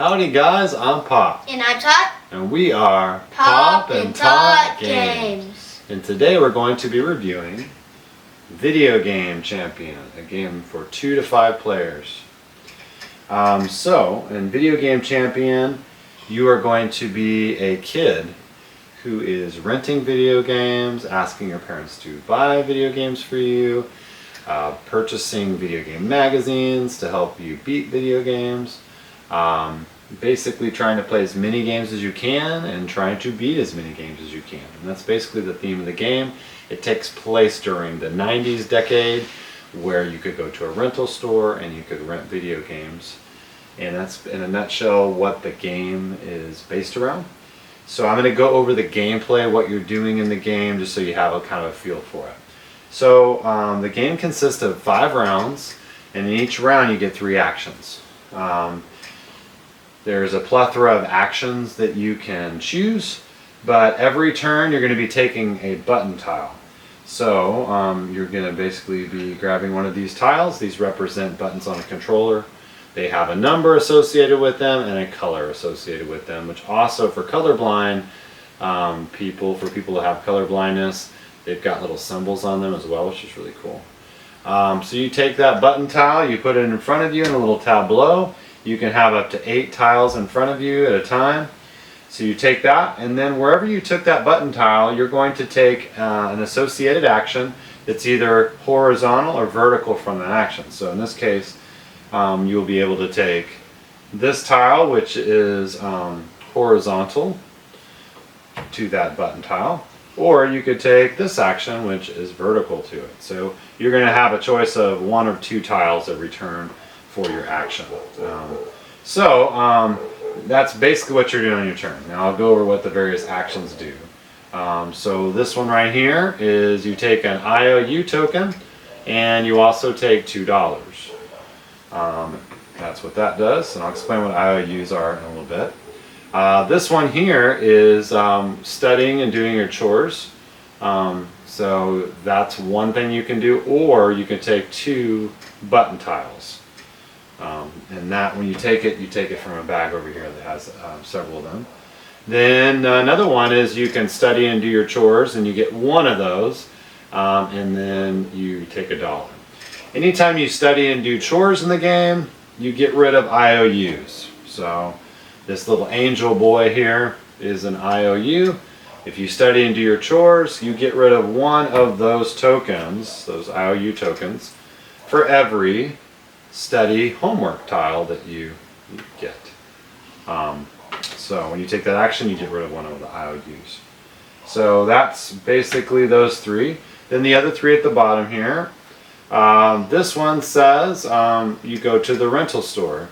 Howdy guys, I'm Pop. And I'm Tot. And we are Pop and Tot Games. And today we're going to be reviewing Video Game Champion, a game for 2 to 5 players. So, in Video Game Champion, you are going to be a kid who is renting video games, asking your parents to buy video games for you, purchasing video game magazines to help you beat video games, basically trying to play as many games as you can and trying to beat as many games as you can. And that's basically the theme of the game. It takes place during the 90s decade, where you could go to a rental store and you could rent video games. And that's, in a nutshell, what the game is based around. So I'm going to go over the gameplay, what you're doing in the game, just so you have a kind of a feel for it. So the game consists of 5 rounds, and in each round you get 3 actions. There's a plethora of actions that you can choose, but every turn you're going to be taking a button tile. So you're going to basically be grabbing one of these tiles. These represent buttons on a controller. They have a number associated with them and a color associated with them, which also for colorblind people, for people that have color blindness, they've got little symbols on them as well, which is really cool. So you take that button tile, you put it in front of you in a little tableau. You can have up to 8 tiles in front of you at a time. So you take that, and then wherever you took that button tile, you're going to take an associated action that's either horizontal or vertical from that action. So in this case, you'll be able to take this tile, which is horizontal to that button tile, or you could take this action, which is vertical to it. So you're going to have a choice of 1 or 2 tiles every turn for your action. That's basically what you're doing on your turn. Now I'll go over what the various actions do. So this one right here is you take an IOU token, and you also take $2. That's what that does, and I'll explain what IOUs are in a little bit. This one here is studying and doing your chores. So that's one thing you can do, or you can take 2 button tiles. And that, when you take it from a bag over here that has several of them. Then another one is you can study and do your chores, and you get 1 of those, and then you take $1. Anytime you study and do chores in the game, you get rid of IOUs. So this little angel boy here is an IOU. If you study and do your chores, you get rid of 1 of those tokens, those IOU tokens, for every study homework tile that you get. So when you take that action, you get rid of 1 of the IOUs. So that's basically those 3. Then the other 3 at the bottom here. This one says you go to the rental store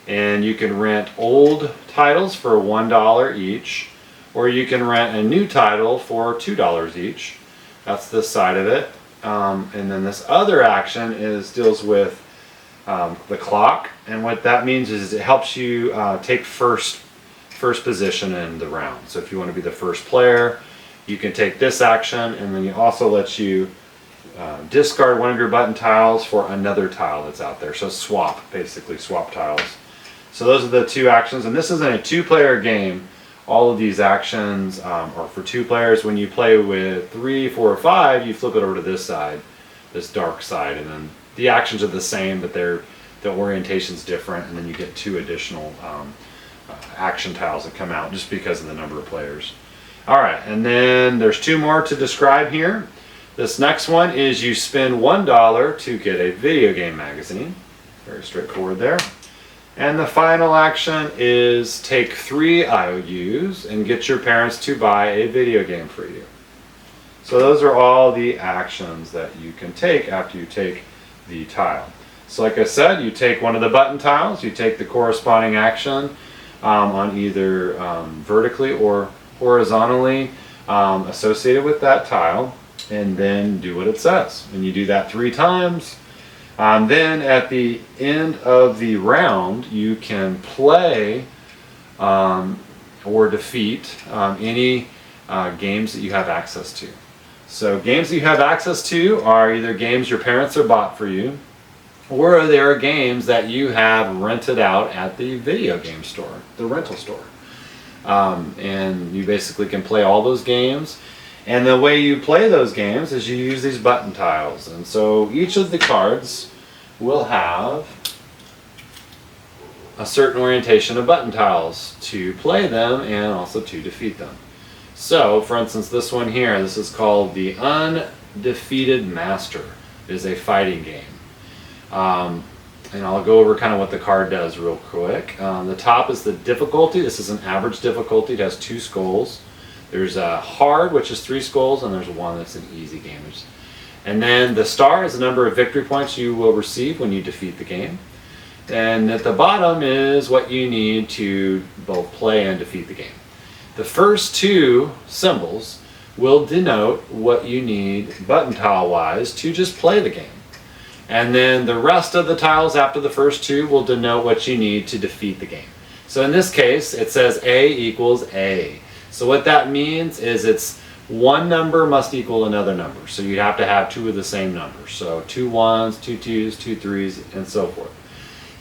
and you can rent old titles for $1 each, or you can rent a new title for $2 each. That's this side of it. And then this other action deals with the clock, and what that means is it helps you take first position in the round. So if you want to be the first player, you can take this action, and then it also lets you discard 1 of your button tiles for another tile that's out there. So basically swap tiles. So those are the 2 actions, and this isn't a 2-player game. All of these actions are for 2 players. When you play with 3, 4, or 5, you flip it over to this side, this dark side, and then the actions are the same, but the orientation's different, and then you get 2 additional action tiles that come out just because of the number of players. Alright, and then there's 2 more to describe here. This next one is you spend $1 to get a video game magazine. Very straightforward there. And the final action is take 3 IOUs and get your parents to buy a video game for you. So those are all the actions that you can take after you take the tile. So like I said, you take 1 of the button tiles, you take the corresponding action on either vertically or horizontally associated with that tile, and then do what it says. And you do that 3 times. Then at the end of the round, you can play or defeat any games that you have access to. So games that you have access to are either games your parents have bought for you, or there are games that you have rented out at the video game store, the rental store. And you basically can play all those games. And the way you play those games is you use these button tiles. And so each of the cards will have a certain orientation of button tiles to play them and also to defeat them. So, for instance, this one here, this is called the Undefeated Master. It is a fighting game. And I'll go over kind of what the card does real quick. The top is the difficulty. This is an average difficulty. It has 2 skulls. There's a hard, which is 3 skulls, and there's one that's an easy game. And then the star is the number of victory points you will receive when you defeat the game. And at the bottom is what you need to both play and defeat the game. The first 2 symbols will denote what you need button tile wise to just play the game. And then the rest of the tiles after the first 2 will denote what you need to defeat the game. So in this case, it says A equals A. So what that means is it's one number must equal another number. So you have to have 2 of the same number. So 2 1s, 2 2s, 2 3s, and so forth.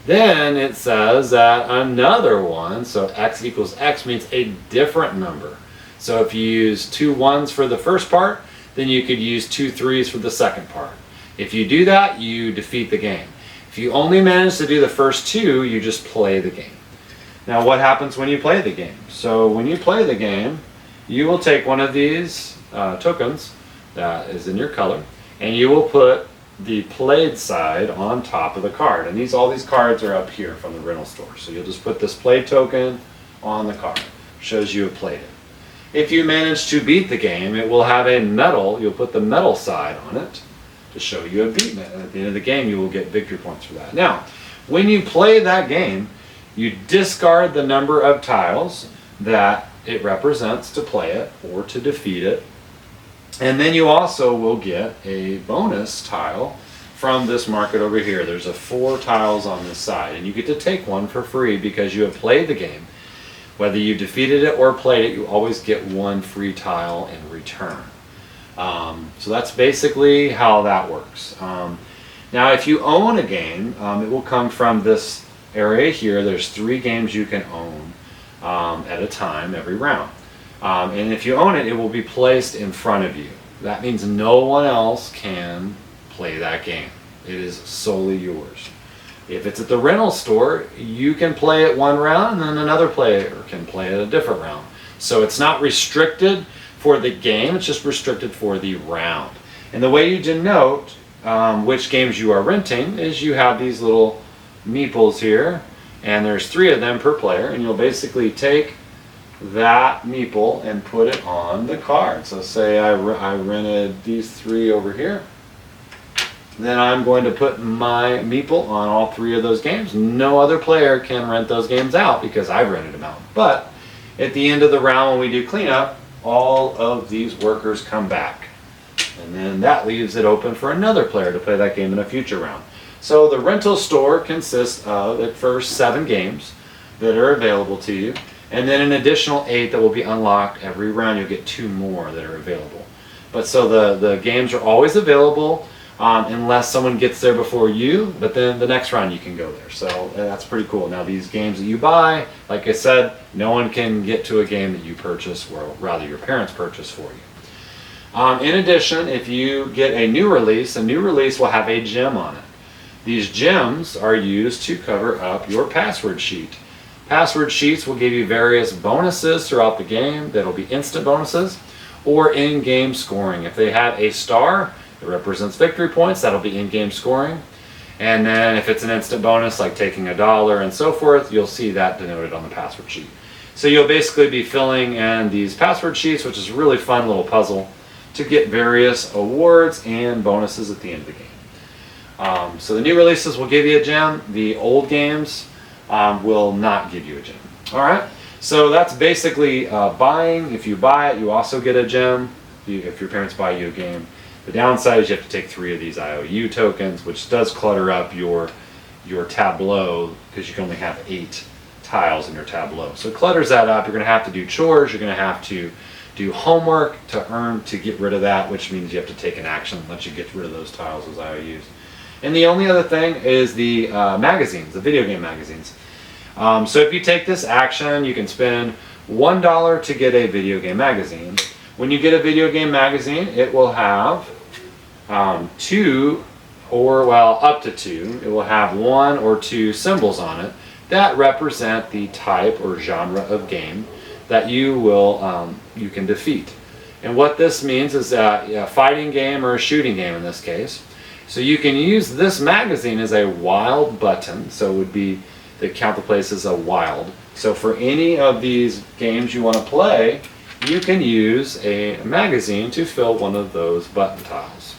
Then it says that another one, so x equals x, means a different number. So if you use 2 1s for the first part, then you could use 2 3s for the second part. If you do that, you defeat the game. If you only manage to do the first 2, you just play the game. Now what happens when you play the game? So when you play the game, you will take one of these tokens that is in your color, and you will put the played side on top of the card. And all these cards are up here from the rental store. So you'll just put this played token on the card. Shows you have played it. If you manage to beat the game, it will have a medal. You'll put the medal side on it to show you have beaten it. And at the end of the game, you will get victory points for that. Now, when you play that game, you discard the number of tiles that it represents to play it or to defeat it. And then you also will get a bonus tile from this market over here. There's 4 tiles on this side, and you get to take one for free because you have played the game. Whether you defeated it or played it, you always get 1 free tile in return. So that's basically how that works. Now if you own a game, it will come from this area here. There's 3 games you can own at a time every round. And if you own it, it will be placed in front of you. That means no one else can play that game. It is solely yours. If it's at the rental store, you can play it one round and then another player can play it a different round. So it's not restricted for the game, it's just restricted for the round. And the way you denote which games you are renting is you have these little meeples here, and there's 3 of them per player, and you'll basically take that meeple and put it on the card. So say I rented these 3 over here. Then I'm going to put my meeple on all 3 of those games. No other player can rent those games out because I've rented them out. But at the end of the round when we do cleanup, all of these workers come back. And then that leaves it open for another player to play that game in a future round. So the rental store consists of at first 7 games that are available to you, and then an additional 8 that will be unlocked every round. You'll get 2 more that are available. But so the games are always available unless someone gets there before you, but then the next round you can go there. So that's pretty cool. Now these games that you buy, like I said, no one can get to a game that you purchase, or rather your parents purchase for you. In addition, if you get a new release will have a gem on it. These gems are used to cover up your password sheet. Password sheets will give you various bonuses throughout the game that'll be instant bonuses or in-game scoring. If they have a star, it represents victory points, that'll be in-game scoring. And then if it's an instant bonus like taking $1 and so forth, you'll see that denoted on the password sheet. So you'll basically be filling in these password sheets, which is a really fun little puzzle, to get various awards and bonuses at the end of the game. So the new releases will give you a gem. The old games will not give you a gem. Alright, so that's basically buying. If you buy it, you also get a gem if your parents buy you a game. The downside is you have to take 3 of these IOU tokens, which does clutter up your tableau because you can only have 8 tiles in your tableau. So it clutters that up. You're going to have to do chores. You're going to have to do homework to get rid of that, which means you have to take an action once you get rid of those tiles as IOUs. And the only other thing is the magazines, the video game magazines. So if you take this action, you can spend $1 to get a video game magazine. When you get a video game magazine, it will have two, or well, up to two. It will have one or two symbols on it that represent the type or genre of game that you can defeat. And what this means is a fighting game or a shooting game in this case. So you can use this magazine as a wild button. So it would be, they count the place as a wild. So for any of these games you want to play, you can use a magazine to fill one of those button tiles.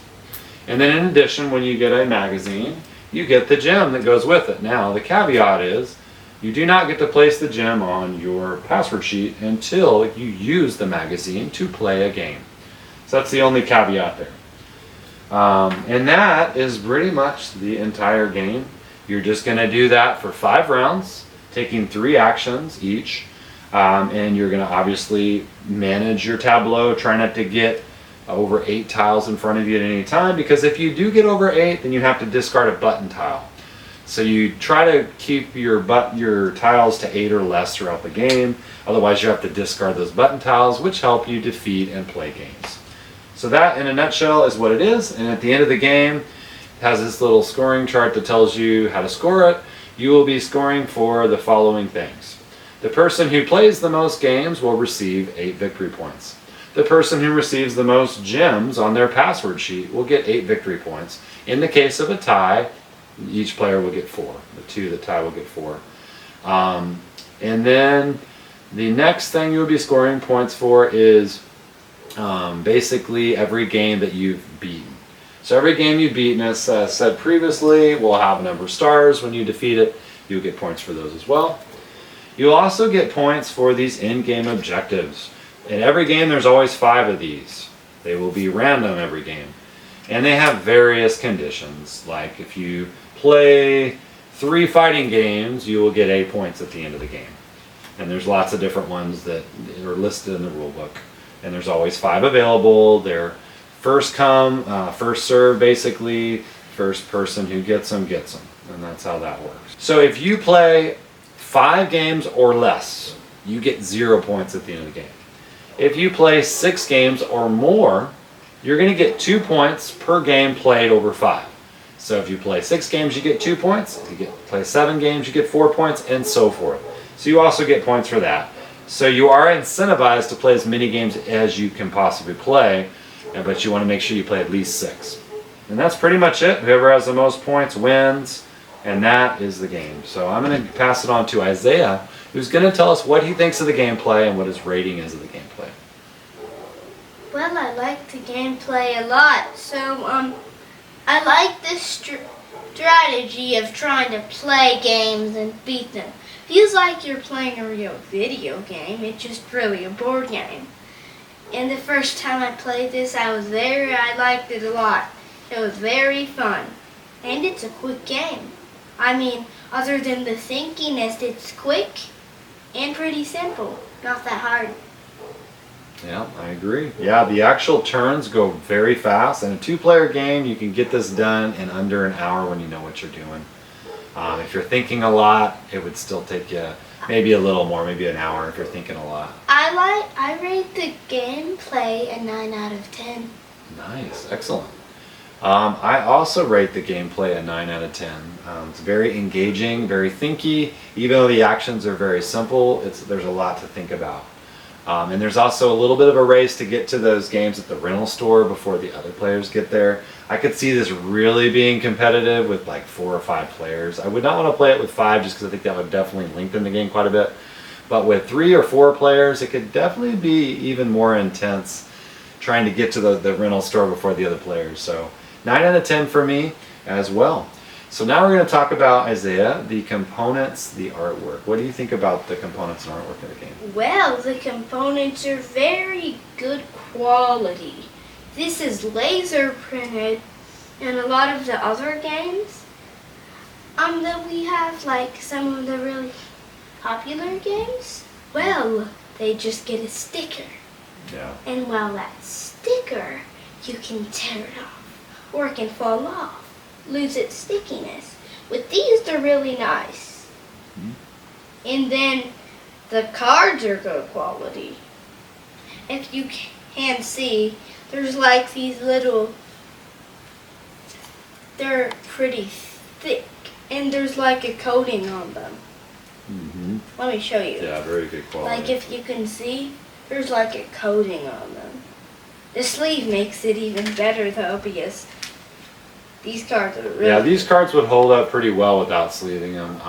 And then in addition, when you get a magazine, you get the gem that goes with it. Now the caveat is, you do not get to place the gem on your password sheet until you use the magazine to play a game. So that's the only caveat there. And that is pretty much the entire game. You're just going to do that for 5 rounds, taking 3 actions each. And you're going to obviously manage your tableau, try not to get over 8 tiles in front of you at any time, because if you do get over 8, then you have to discard a button tile. So you try to keep your tiles to 8 or less throughout the game. Otherwise you have to discard those button tiles, which help you defeat and play games. So that in a nutshell is what it is. And at the end of the game, it has this little scoring chart that tells you how to score it. You will be scoring for the following things. The person who plays the most games will receive 8 victory points. The person who receives the most gems on their password sheet will get 8 victory points. In the case of a tie, each player will get 4. The 2 that tie will get 4. And then the next thing you'll be scoring points for is basically every game that you've beaten. So every game you've beaten, as said previously, will have a number of stars. When you defeat it, you'll get points for those as well. You'll also get points for these in-game objectives. In every game, there's always 5 of these. They will be random every game. And they have various conditions. Like if you play 3 fighting games, you will get 8 points at the end of the game. And there's lots of different ones that are listed in the rule book. And there's always 5 available. They're first come, first serve, basically. First person who gets them, gets them. And that's how that works. So if you play 5 games or less, you get 0 points at the end of the game. If you play 6 games or more, you're going to get 2 points per game played over 5. So if you play 6 games, you get 2 points. If you play 7 games, you get 4 points, and so forth. So you also get points for that. So you are incentivized to play as many games as you can possibly play, but you want to make sure you play at least 6. And that's pretty much it. Whoever has the most points wins, and that is the game. So I'm going to pass it on to Isaiah, who's going to tell us what he thinks of the gameplay and what his rating is of the gameplay. Well, I like the gameplay a lot. So, I like this strategy of trying to play games and beat them. Feels like you're playing a real video game. It's just really a board game. And the first time I played this, I was there. I liked it a lot. It was very fun. And it's a quick game. I mean, other than the thinkiness, it's quick and pretty simple. Not that hard. Yeah, I agree. Yeah, the actual turns go very fast. In a 2-player game, you can get this done in under an hour when you know what you're doing. If you're thinking a lot, it would still take you maybe a little more, maybe an hour if you're thinking a lot. I rate the gameplay a 9 out of 10. Nice, excellent. I also rate the gameplay a 9 out of 10. It's very engaging, very thinky. Even though the actions are very simple, there's a lot to think about. And there's also a little bit of a race to get to those games at the rental store before the other players get there. I could see this really being competitive with like 4 or 5 players. I would not want to play it with 5 just because I think that would definitely lengthen the game quite a bit. But with 3 or 4 players, it could definitely be even more intense trying to get to the rental store before the other players. So 9 out of 10 for me as well. So now we're going to talk about, Isaiah, the components, the artwork. What do you think about the components and artwork of the game? Well, the components are very good quality. This is laser printed, and a lot of the other games that we have, like some of the really popular games, well, they just get a sticker. Yeah. And well, that sticker, you can tear it off, or it can fall off. lose its stickiness. With these, they're really nice. And then the cards are good quality. If you can see, there's like these little, they're pretty thick, and there's like a coating on them. Let me show you. Yeah, very good quality. Like if you can see, there's like a coating on them. The sleeve makes it even better though, because these cards are really Yeah, these cards would hold up pretty well without sleeving them.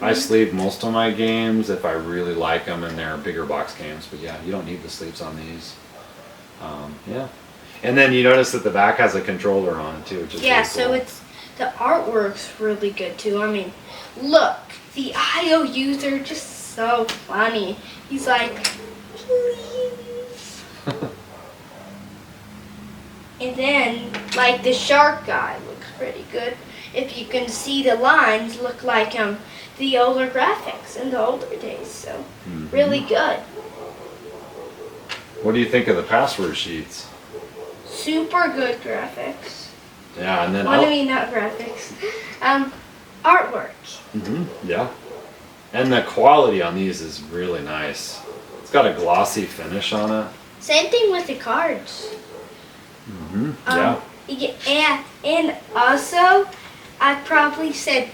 I sleeve most of my games if I really like them and they're bigger box games. But yeah, you don't need the sleeves on these. Yeah. And then you notice that the back has a controller on it too, which is yeah. really So cool. it's the artwork's really good too. I mean, look, the IOUs are just so funny. He's like, please. And then, like the shark guy looks pretty good. If you can see, the lines look like the older graphics in the older days. So really good. What do you think of the password sheets? Super good graphics. Yeah, and then Well, I mean, not graphics. Artwork. yeah, and the quality on these is really nice. It's got a glossy finish on it. Same thing with the cards. Yeah. Yeah, and also, I probably said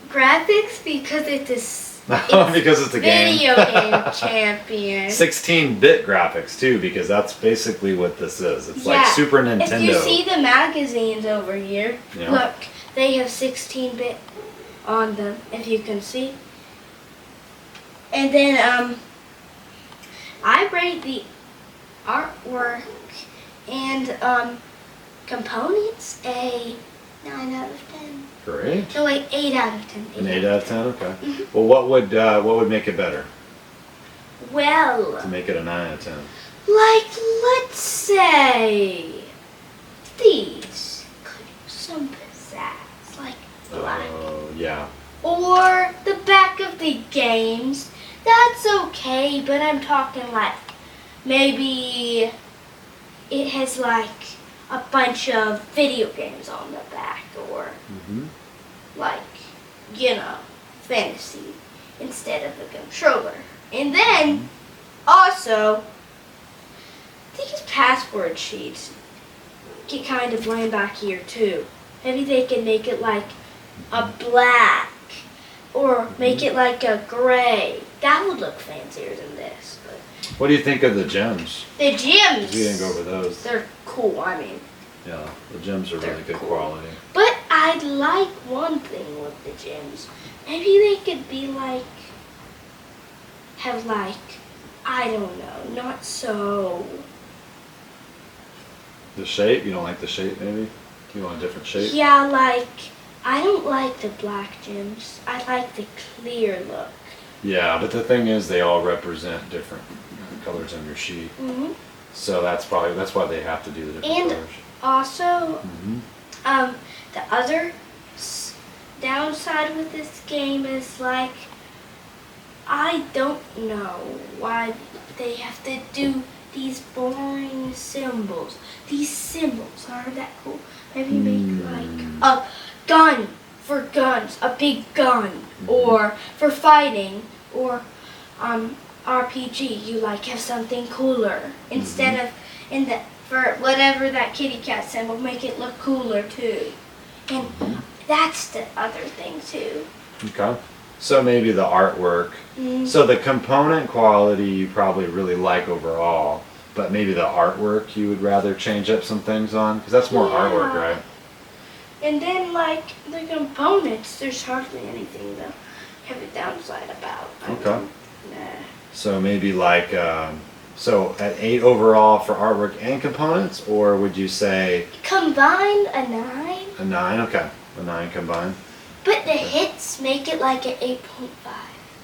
graphics because it's because it's a game. video game champion. 16-bit graphics too, because that's basically what this is. It's like Yeah. Super Nintendo. If you see the magazines over here, Yeah. look, they have 16-bit on them, if you can see. And then I rate the artwork and components a 9 out of 10. Great. No, wait, 8 out of 10. An 8 out of 10. Okay. Well, what would make it better Well, to make it a 9 out of 10? like, let's say these could use some pizzazz, like black. Oh, yeah. Or the back of the games, that's okay, but I'm talking like maybe it has like a bunch of video games on the back, or like, fantasy instead of a controller. And then also these password sheets get kind of bland back here too. Maybe they can make it like a black, or make it like a gray. That would look fancier than this. But What do you think of the gems? the gems, We didn't go over those. they're cool. I mean, Yeah, the gems are They're really good cool. quality. but I'd like one thing with the gems. Maybe they could be like, have like, I don't know, not so. The shape? You don't like the shape, maybe? You want a different shape? Yeah, like, I don't like the black gems. I like the clear look. Yeah, but the thing is, they all represent different colors on your sheet. So that's why they have to do the different And colors. also, the other downside with this game is like, I don't know why they have to do these boring symbols. These symbols aren't that cool. Maybe make like a gun for guns, a big gun, or for fighting, or RPG. You like have something cooler instead of for whatever that kitty cat symbol, make it look cooler too. And that's the other thing too. Okay. So maybe the artwork. So the component quality you probably really like overall, but maybe the artwork you would rather change up some things on, because that's more artwork, right? And then like the components, there's hardly anything to have a downside about. Okay. Nah. So maybe like, so at 8 overall for artwork and components, or would you say Combined a 9, a 9? Okay, a 9 combined. but the hits make it like an 8.5.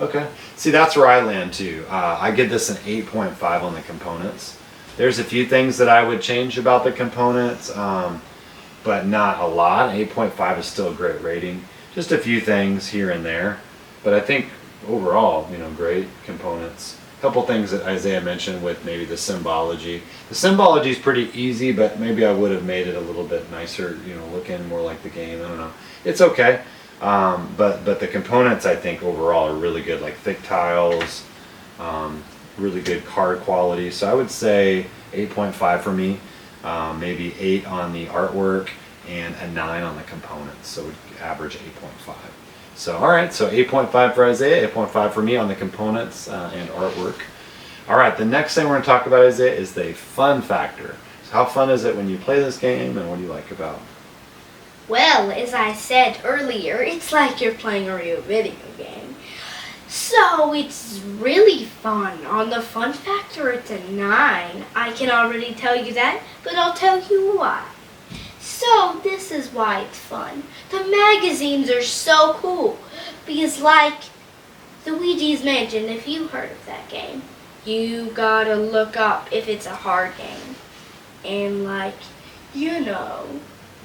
Okay. See, that's where I land too. I give this an 8.5 on the components. There's a few things that I would change about the components, but not a lot. 8.5 is still a great rating. Just a few things here and there. But I think overall, great components. couple things that Isaiah mentioned with maybe the symbology. The symbology is pretty easy, but maybe I would have made it a little bit nicer, looking more like the game. I don't know. It's okay. But the components, I think, overall are really good, like thick tiles, really good card quality. So I would say 8.5 for me, maybe 8 on the artwork, and a 9 on the components. So we average 8.5. So all right, so 8.5 for Isaiah, 8.5 for me on the components and artwork. All right, the next thing we're going to talk about, Isaiah, is the fun factor. So how fun is it when you play this game, and what do you like about it? Well, as I said earlier, it's like you're playing a real video game. So it's really fun. On the fun factor, it's a 9. I can already tell you that, but I'll tell you why. So this is why it's fun. The magazines are so cool because, like the Luigi's Mansion, if you heard of that game, you gotta look up if it's a hard game. And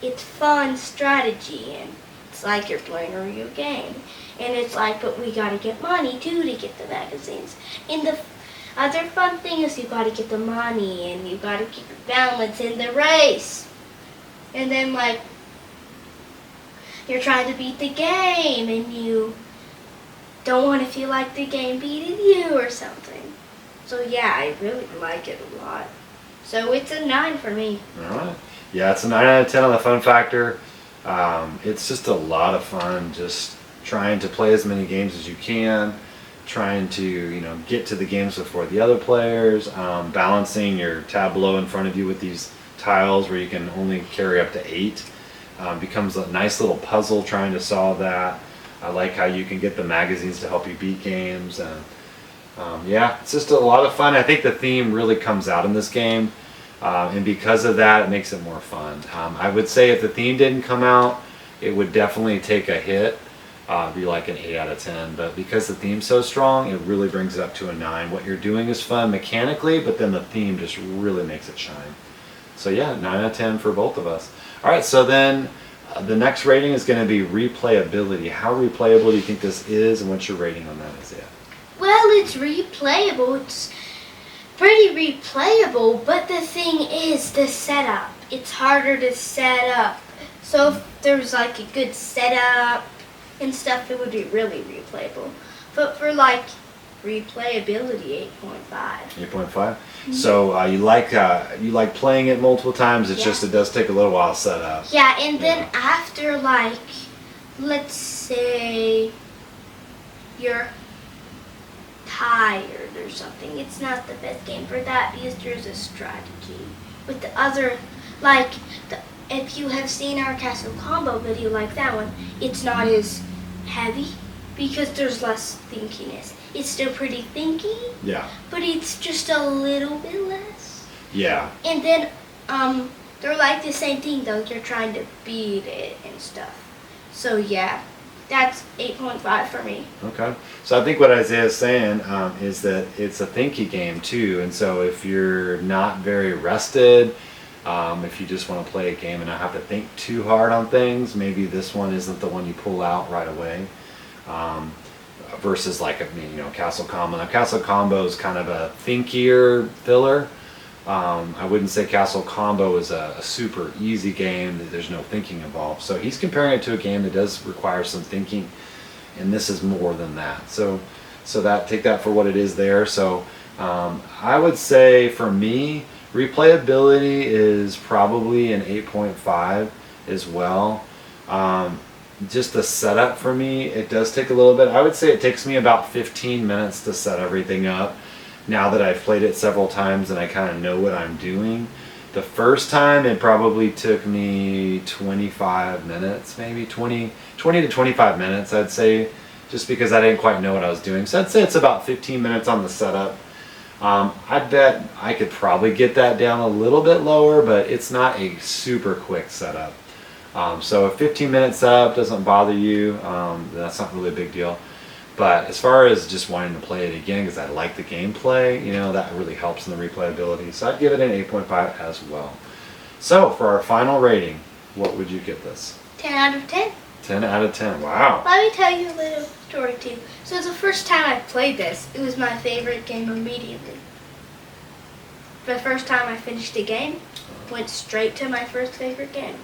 it's fun strategy, and it's like you're playing a real game. And it's like, but we gotta get money too to get the magazines. And the other fun thing is you gotta get the money, and you gotta keep your balance in the race. And then you're trying to beat the game, and you don't want to feel like the game beating you or something. So yeah, I really like it a lot. So it's a 9 for me. All right. Yeah, it's a 9 out of 10 on the fun factor. It's just a lot of fun just trying to play as many games as you can, trying to get to the games before the other players, balancing your tableau in front of you with these tiles where you can only carry up to 8. Becomes a nice little puzzle trying to solve that. I like how you can get the magazines to help you beat games, and yeah, it's just a lot of fun. I think the theme really comes out in this game, and because of that, it makes it more fun. I would say if the theme didn't come out, it would definitely take a hit, be like an 8 out of 10. But because the theme's so strong, it really brings it up to a 9. What you're doing is fun mechanically, but then the theme just really makes it shine. So yeah, 9 out of 10 for both of us. All right, so then the next rating is going to be replayability. How replayable do you think this is, and what's your rating on that, Isaiah? Well, it's replayable. It's pretty replayable, but the thing is the setup. It's harder to set up. So if there was a good setup and stuff, it would be really replayable. But for replayability, 8.5. 8.5. So you like playing it multiple times. It's just it does take a little while to set up. Yeah, and then after let's say you're tired or something, it's not the best game for that because there's a strategy. With the other, if you have seen our Castle Combo video like that one, it's not as heavy because there's less thinkiness. It's still pretty thinky. Yeah. But it's just a little bit less. Yeah. And then they're the same thing though. You're trying to beat it and stuff. So yeah, that's 8.5 for me. Okay. So I think what Isaiah's saying is that it's a thinky game too. And so if you're not very rested, if you just want to play a game and not have to think too hard on things, maybe this one isn't the one you pull out right away. Versus Castle Combo. Now Castle Combo is kind of a thinkier filler. I wouldn't say Castle Combo is a super easy game that there's no thinking involved. So he's comparing it to a game that does require some thinking, and this is more than that. So take that for what it is there. So I would say for me, replayability is probably an 8.5 as well. Just the setup for me, it does take a little bit. I would say it takes me about 15 minutes to set everything up. Now that I've played it several times and I kind of know what I'm doing. The first time it probably took me 25 minutes, maybe 20 to 25 minutes, I'd say, just because I didn't quite know what I was doing. So I'd say it's about 15 minutes on the setup. I bet I could probably get that down a little bit lower, but it's not a super quick setup. So if 15 minutes up doesn't bother you, that's not really a big deal. But as far as just wanting to play it again because I like the gameplay, that really helps in the replayability. So I'd give it an 8.5 as well. So for our final rating, what would you give this? 10 out of 10. 10 out of 10. Wow. Let me tell you a little story too. So the first time I played this, it was my favorite game immediately. The first time I finished a game, went straight to my first favorite game.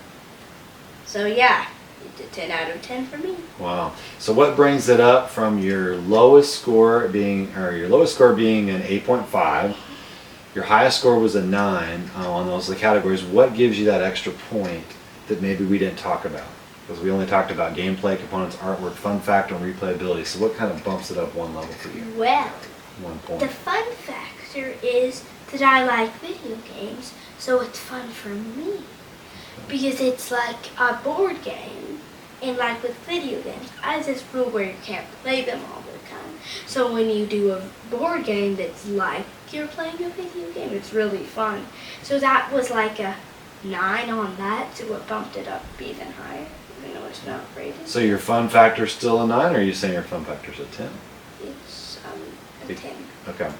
So yeah, it's a 10 out of 10 for me. Wow. So what brings it up from your lowest score being an 8.5? Your highest score was a 9 on those categories. What gives you that extra point that maybe we didn't talk about? Because we only talked about gameplay, components, artwork, fun factor, and replayability. So what kind of bumps it up one level for you? Well, 1 point. the fun factor is that I like video games, so it's fun for me. Because it's like a board game, and like with video games, I have this rule where you can't play them all the time. So when you do a board game that's like you're playing a video game, it's really fun. So that was like a 9 on that, so it bumped it up even higher, even though it's not rated. So your fun factor's still a 9, or are you saying your fun factor's a 10? It's a 10. Okay.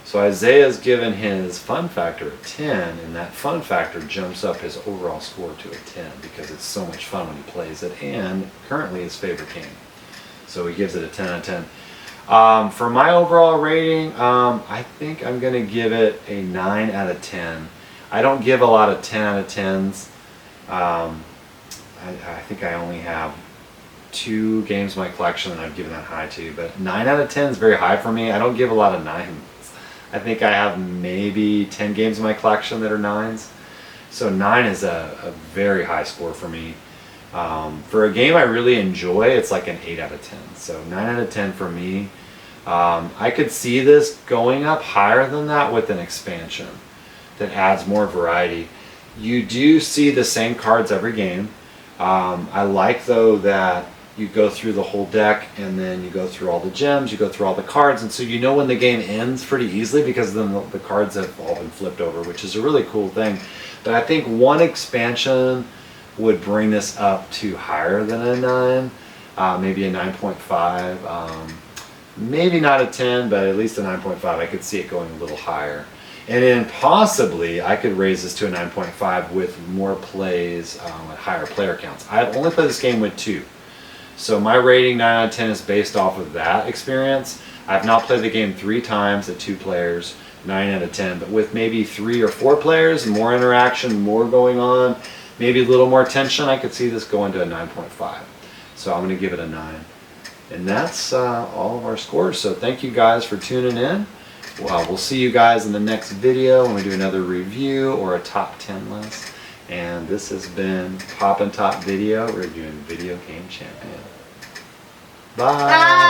So Isaiah's given his fun factor a 10, and that fun factor jumps up his overall score to a 10 because it's so much fun when he plays it, and currently his favorite game. So he gives it a 10 out of 10. For my overall rating, I think I'm going to give it a 9 out of 10. I don't give a lot of 10 out of 10s. I think I only have 2 games in my collection that I've given that high to, but 9 out of 10 is very high for me. I don't give a lot of 9s. I think I have maybe 10 games in my collection that are 9s. So 9 is a very high score for me. For a game I really enjoy, it's like an 8 out of 10. So 9 out of 10 for me. I could see this going up higher than that with an expansion that adds more variety. You do see the same cards every game. I like though that you go through the whole deck and then you go through all the gems, you go through all the cards, and so you know when the game ends pretty easily because then the cards have all been flipped over, which is a really cool thing. But I think one expansion would bring this up to higher than a 9, maybe a 9.5, maybe not a 10, but at least a 9.5. I could see it going a little higher. And then possibly I could raise this to a 9.5 with more plays at higher player counts. I've only played this game with 2. So my rating 9 out of 10 is based off of that experience. I've now played the game 3 times at 2 players, 9 out of 10. But with maybe 3 or 4 players, more interaction, more going on, maybe a little more tension, I could see this going to a 9.5. So I'm going to give it a 9. And that's all of our scores. So thank you guys for tuning in. Well, we'll see you guys in the next video when we do another review or a top 10 list. And this has been Pop and Top Video reviewing Video Game Champion. Bye.